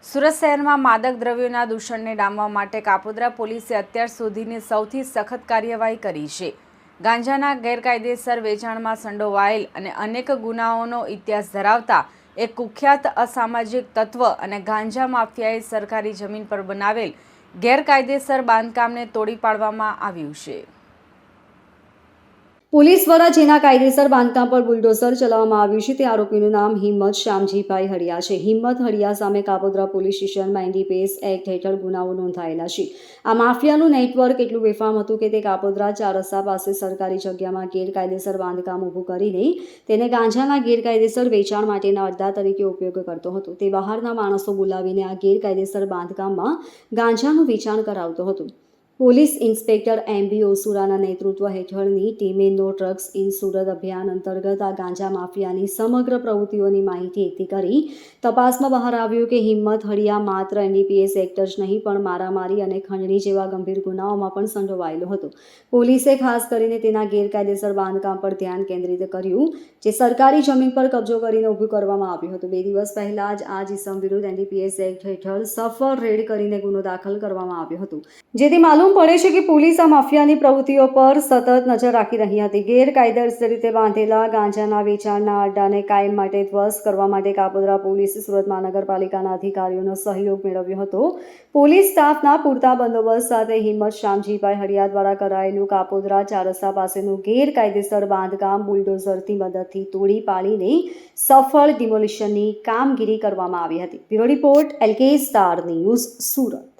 સુરત શહેરમાં માદક દ્રવ્યોના દૂષણને ડામવા માટે કાપોદ્રા પોલીસે અત્યાર સુધીની સૌથી સખત કાર્યવાહી કરી છે. ગાંજાના ગેરકાયદેસર વેચાણમાં સંડોવાયેલ અને અનેક ગુનાઓનો ઇતિહાસ ધરાવતા એક કુખ્યાત અસામાજિક તત્વ અને ગાંજા માફિયાએ સરકારી જમીન પર બનાવેલ ગેરકાયદેસર બાંધકામને તોડી પાડવામાં આવ્યું છે. પોલીસ દ્વારા જેના કાયદેસર બાંધકામ પર બુલડોઝર ચલાવવામાં આવ્યું છે તે આરોપીનું નામ હિંમત શ્યામજીભાઈ હળિયા છે. હિંમત હળિયા સામે કાપોદ્રા પોલીસ સ્ટેશનમાં એનડીપીએસ એક્ટ હેઠળ ગુનાઓ નોંધાયેલા છે. આ માફિયાનું નેટવર્ક એટલું બેફામ હતું કે તે કાપોદ્રા ચાર રસ્તા પાસે સરકારી જગ્યામાં ગેરકાયદેસર બાંધકામ ઊભું કરીને તેને ગાંજાના ગેરકાયદેસર વેચાણ માટેના અડ્ડા તરીકે ઉપયોગ કરતો હતો. તે બહારના માણસો બોલાવીને આ ગેરકાયદેસર બાંધકામમાં ગાંજાનું વેચાણ કરાવતો હતો. પોલીસ ઇન્સ્પેક્ટર એમબી ઓસુરાના નેતૃત્વ હેઠળની ટીમે નો ડ્રગ્સ ઇન સુરત અભિયાન અંતર્ગત આ ગાંજા માફિયાની સમગ્ર પ્રવૃત્તિઓની માહિતી એકઠી કરી તપાસમાં બહાર આવ્યું કે હિંમત હળિયા માત્ર એનડીપીએસ એક્ટ જ નહીં પણ મારામારી અને ખંડણી જેવા ગંભીર ગુનાઓમાં પણ સંડોવાયેલો હતો. પોલીસે ખાસ કરીને તેના ગેરકાયદેસર બાંધકામ પર ધ્યાન કેન્દ્રિત કર્યું, જે સરકારી જમીન પર કબજો કરીને ઊભું કરવામાં આવ્યું હતું. 2 દિવસ પહેલા જ આ ઇસમ વિરુદ્ધ એનડીપીએસ એક્ટ હેઠળ સફળ રેડ કરીને ગુનો દાખલ કરવામાં આવ્યો હતો, જેથી માલુમ પડે છે કે પોલીસ આ માફિયાની પ્રવૃત્તિઓ પર સતત નજર રાખી રહી હતી. ગેરકાયદેસર રીતે બાંધેલા ગાંજાના વેચાણના અડ્ડાને કાયમ માટે ધ્વસ્ત કરવા માટે કાપોદ્રા પોલીસે સુરત મહાનગરપાલિકાના અધિકારીઓનો સહયોગ મેળવ્યો હતો. પોલીસ સ્ટાફના પૂરતા બંદોબસ્ત સાથે હિંમત શ્યામજીભાઈ હળિયા દ્વારા કરાયેલું કાપોદ્રા ચાર રસ્તા પાસેનું ગેરકાયદેસર બાંધકામ બુલડોઝરની મદદથી તોડી પાડીને સફળ ડિમોલિશનની કામગીરી કરવામાં આવી હતી. Bureau report LK star news, Surat.